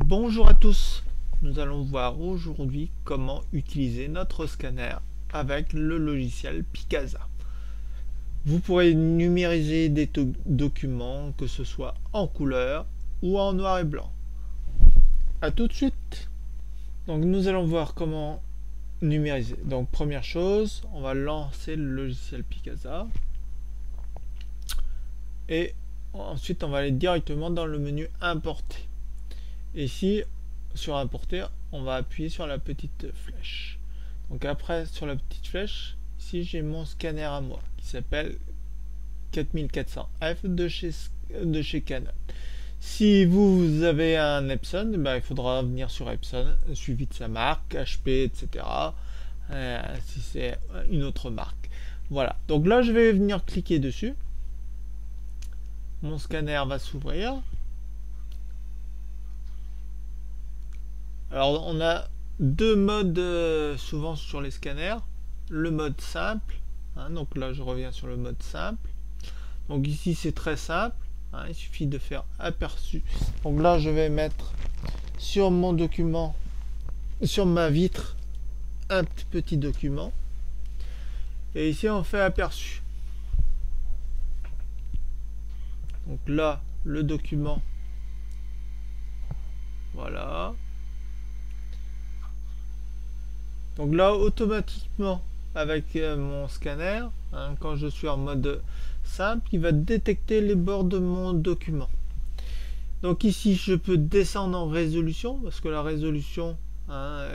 Bonjour à tous, nous allons voir aujourd'hui comment utiliser notre scanner avec le logiciel Picasa. Vous pourrez numériser des documents, que ce soit en couleur ou en noir et blanc. A tout de suite. Donc nous allons voir comment numériser. Donc première chose, on va lancer le logiciel Picasa et ensuite on va aller directement dans le menu importer. Et ici, sur importer, on va appuyer sur la petite flèche. Donc après, sur la petite flèche, ici j'ai mon scanner à moi qui s'appelle 4400F de chez Canon. Si vous avez un Epson, ben, il faudra venir sur Epson, suivi de sa marque, HP, etc. Si c'est une autre marque. Voilà, donc là je vais venir cliquer dessus. Mon scanner va s'ouvrir. Alors on a deux modes souvent sur les scanners. Le mode simple, hein, donc là je reviens sur le mode simple. Donc ici c'est très simple, hein, il suffit de faire aperçu. Donc là je vais mettre sur mon document, sur ma vitre, un petit document. Et ici on fait aperçu. Donc là le document, voilà. Donc là automatiquement avec mon scanner, hein, quand je suis en mode simple, il va détecter les bords de mon document. Donc ici je peux descendre en résolution parce que la résolution, hein,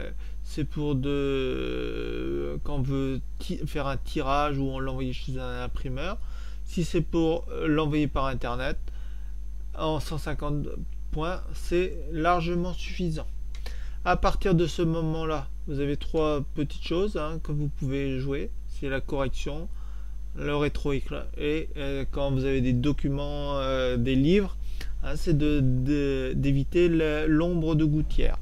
c'est pour quand on veut faire un tirage ou on l'envoyer chez un imprimeur. Si c'est pour l'envoyer par internet en 150 points, c'est largement suffisant. À partir de ce moment là, vous avez trois petites choses, hein, que vous pouvez jouer. C'est la correction, le rétroéclat et quand vous avez des documents, des livres, hein, c'est d'éviter l'ombre de gouttière.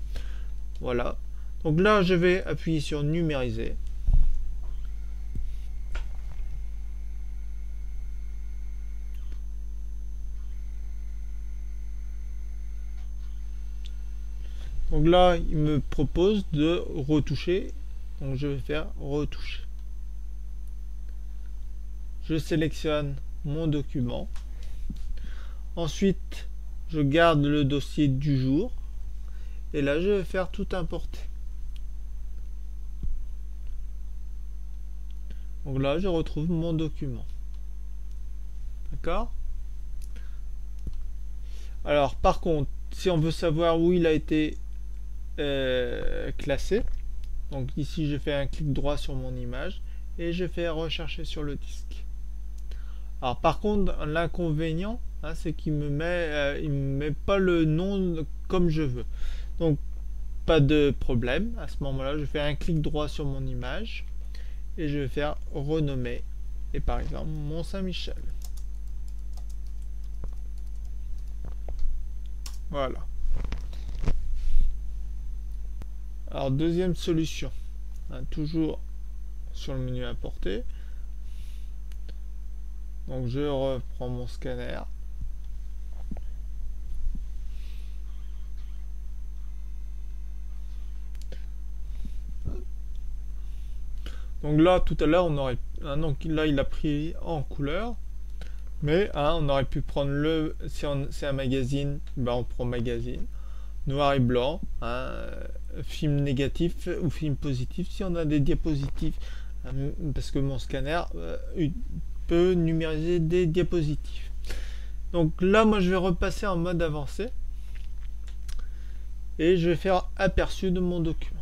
Voilà. Donc là, je vais appuyer sur numériser. Donc là, il me propose de retoucher. Donc je vais faire retoucher. Je sélectionne mon document. Ensuite, je garde le dossier du jour. Et là, je vais faire tout importer. Donc là, je retrouve mon document. D'accord? Alors, par contre, si on veut savoir où il a été classé, donc ici, je fais un clic droit sur mon image et je fais rechercher sur le disque. Alors, par contre, l'inconvénient, hein, c'est qu'il il me met pas le nom comme je veux. Donc, pas de problème. À ce moment-là, je fais un clic droit sur mon image et je vais faire renommer. Et par exemple, Mont Saint-Michel. Voilà. Alors, deuxième solution. Hein, toujours sur le menu importer. Donc, je reprends mon scanner. Donc là, tout à l'heure, on aurait, hein, donc là, il a pris en couleur, mais hein, on aurait pu prendre si c'est un magazine, ben on prend magazine, noir et blanc, hein, film négatif ou film positif si on a des diapositives, hein, parce que mon scanner peut numériser des diapositives. Donc là, moi, je vais repasser en mode avancé et je vais faire aperçu de mon document.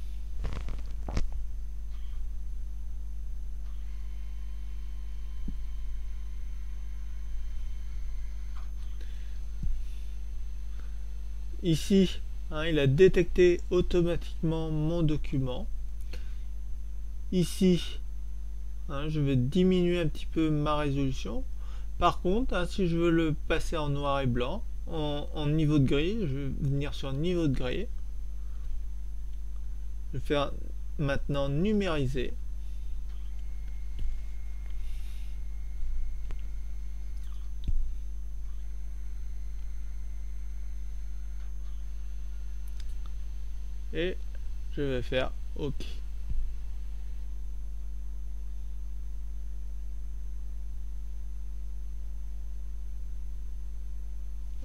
Ici, hein, il a détecté automatiquement mon document. Ici, hein, je vais diminuer un petit peu ma résolution. Par contre, hein, si je veux le passer en noir et blanc, en niveau de gris, je vais venir sur niveau de gris. Je vais faire maintenant numériser. et je vais faire OK.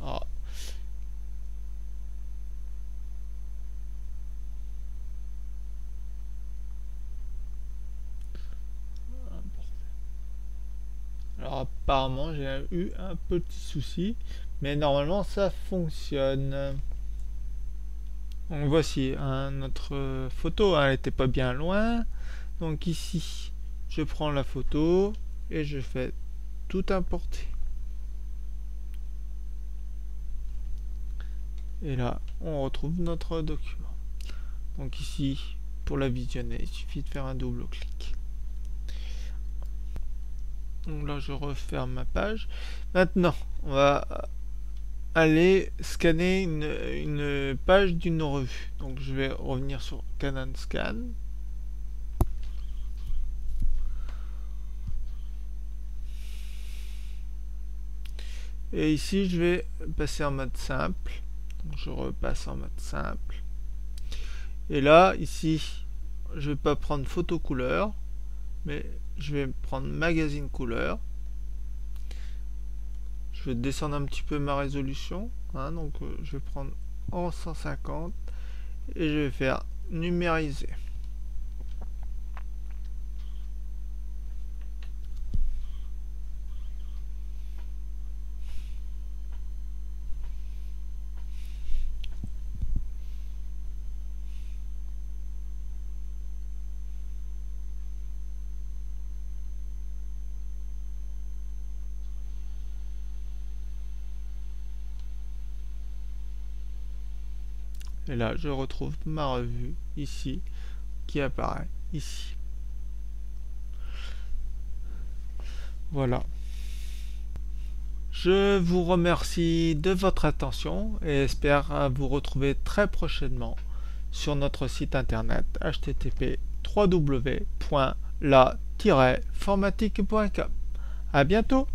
Ah. Alors apparemment j'ai eu un petit souci, mais normalement ça fonctionne. Donc voici notre photo, elle n'était pas bien loin. Donc ici, je prends la photo et je fais tout importer. Et là, on retrouve notre document. Donc ici, pour la visionner, il suffit de faire un double clic. Donc là, je referme ma page. Maintenant, on va aller scanner une page d'une revue. Donc je vais revenir sur Canon Scan. Et ici, je vais passer en mode simple. Donc je repasse en mode simple. Et là, ici, je vais pas prendre photo couleur, mais je vais prendre magazine couleur. Je vais descendre un petit peu ma résolution. Donc je vais prendre en 150 et je vais faire numériser. Et là, je retrouve ma revue ici, qui apparaît ici. Voilà. Je vous remercie de votre attention et espère vous retrouver très prochainement sur notre site internet http://www.la-formatique.com. À bientôt!